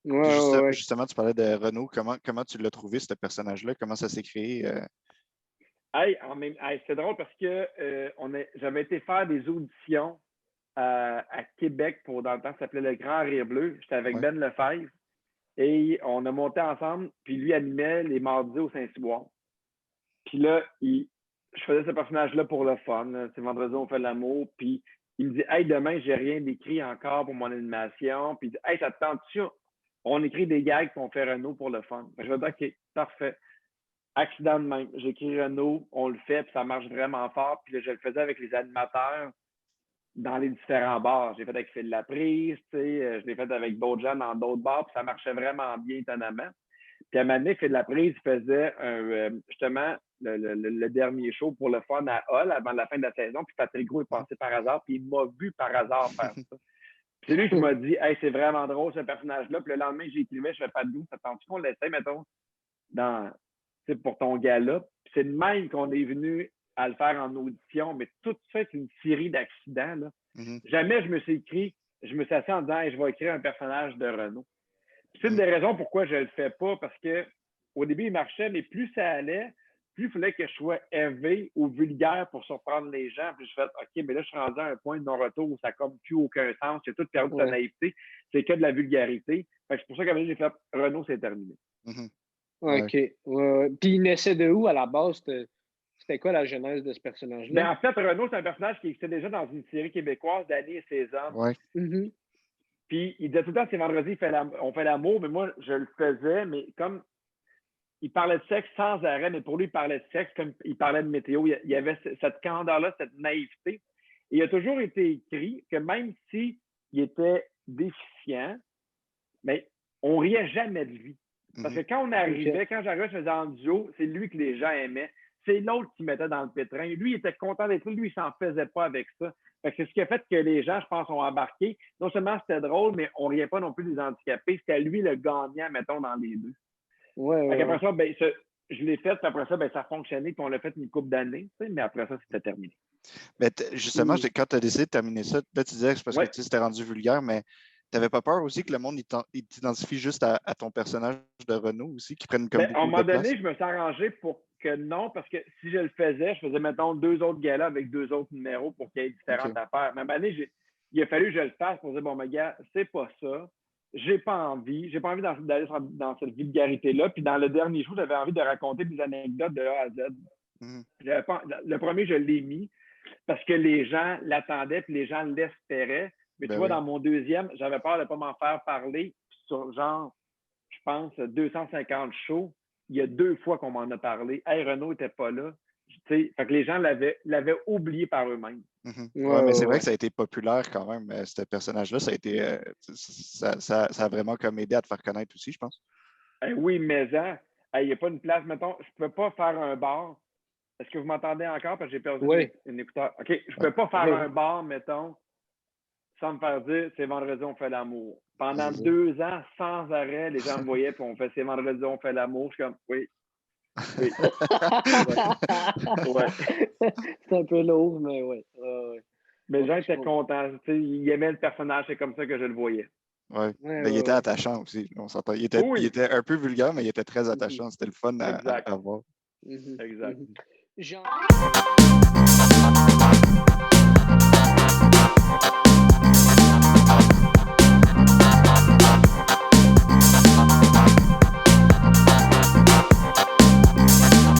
Ouais. Justement, tu parlais de Renaud. Comment tu l'as trouvé, ce personnage-là? Comment ça s'est créé? Hey, c'est drôle parce que j'avais été faire des auditions à Québec dans le temps, ça s'appelait Le Grand Rire Bleu. J'étais avec Ben Lefebvre et on a monté ensemble, puis lui animait les mardis au Saint-Cyboire. Puis là, je faisais ce personnage-là pour le fun. C'est vendredi, on fait l'amour. Puis il me dit, hey, demain, j'ai rien d'écrit encore pour mon animation. Puis il dit, hey, ça te tente-tu? On écrit des gags qu'on fait Renaud pour le fun. Je vais dire, OK, parfait. Accident de même. J'écris Renaud, on le fait, puis ça marche vraiment fort. Puis là, je le faisais avec les animateurs dans les différents bars. J'ai fait avec Phil Laprise, je l'ai fait avec d'autres gens dans d'autres bars, puis ça marchait vraiment bien, étonnamment. Puis à un moment donné, Phil Laprise faisait justement le dernier show pour le fun à Hall avant la fin de la saison, puis Patrick Gros est passé par hasard, puis il m'a vu par hasard faire ça. Puis c'est lui qui m'a dit, hey, c'est vraiment drôle ce personnage-là. Puis le lendemain, j'écrivais, je fais pas de doute, ça tente qu'on l'essaie, mettons, pour ton gala. Puis c'est de même qu'on est venu à le faire en audition, mais tout ça, c'est une série d'accidents. Là. Jamais je me suis assis en disant, hey, je vais écrire un personnage de Renaud. C'est une des raisons pourquoi je ne le fais pas, parce qu'au début, il marchait, mais plus ça allait, plus il fallait que je sois élevé ou vulgaire pour surprendre les gens. Puis je fais, OK, mais là, je suis rendu à un point de non-retour où ça n'a comme plus aucun sens. J'ai tout perdu sa naïveté. C'est que de la vulgarité. C'est pour ça que j'ai fait Renaud, c'est terminé. OK. Puis il naissait de où à la base? C'était quoi la genèse de ce personnage-là? Ben, en fait, Renaud, c'est un personnage qui existait déjà dans une série québécoise d'Annie et ses hommes. Puis il disait tout le temps, c'est vendredi, on fait l'amour, mais moi, je le faisais, mais comme il parlait de sexe sans arrêt, mais pour lui, il parlait de sexe comme il parlait de météo. Il y avait cette candeur-là, cette naïveté. Et il a toujours été écrit que même s'il était déficient, mais on riait jamais de lui. Parce que quand j'arrivais, je faisais en duo, c'est lui que les gens aimaient. C'est l'autre qui mettait dans le pétrin. Lui, il était content d'être là. Lui, il s'en faisait pas avec ça. C'est ce qui a fait que les gens, je pense, ont embarqué. Non seulement c'était drôle, mais on riait pas non plus des handicapés. C'était lui le gagnant, mettons, dans les deux. Après ça, je l'ai fait, puis après ça, ça a fonctionné, puis on l'a fait une couple d'années, mais après ça, c'était terminé. Mais justement, quand tu as décidé de terminer ça, là, tu disais que c'est parce que c'était rendu vulgaire, mais tu n'avais pas peur aussi que le monde il t'identifie juste à ton personnage de Renaud aussi, qui prenne comme beaucoup de place? À un moment donné, je me suis arrangé pour que non, parce que si je le faisais, je faisais, mettons, 2 autres galas avec 2 autres numéros pour qu'il y ait différentes affaires. Mais à un moment donné, il a fallu que je le fasse pour dire, bon, mais gars, c'est pas ça. J'ai pas envie d'aller dans cette vulgarité-là. Puis dans le dernier show, j'avais envie de raconter des anecdotes de A à Z. Le premier, je l'ai mis parce que les gens l'attendaient puis les gens l'espéraient. Mais tu vois, dans mon deuxième, j'avais peur de ne pas m'en faire parler. Sur genre, je pense, 250 shows, il y a 2 fois qu'on m'en a parlé. Hey, Renaud n'était pas là. Fait que les gens l'avaient oublié par eux-mêmes. Mais c'est vrai que ça a été populaire quand même. Ce personnage-là, ça a été ça a vraiment comme aidé à te faire connaître aussi, je pense. Oui, mais il n'y a pas une place, mettons, je ne peux pas faire un bar. Est-ce que vous m'entendez encore? Parce que j'ai perdu une écouteur. OK, je ne peux pas faire un bar, mettons, sans me faire dire c'est vendredi, on fait l'amour. Pendant 2 ans, sans arrêt, les gens me voyaient et on fait c'est vendredi, on fait l'amour. Je suis comme oui. C'est un peu lourd, mais oui. Mais les gens étaient contents. Ils aimaient le personnage, c'est comme ça que je le voyais. Mais il était attachant aussi. On s'entend. Il était un peu vulgaire, mais il était très attachant. C'était le fun à voir. Exact. Jean...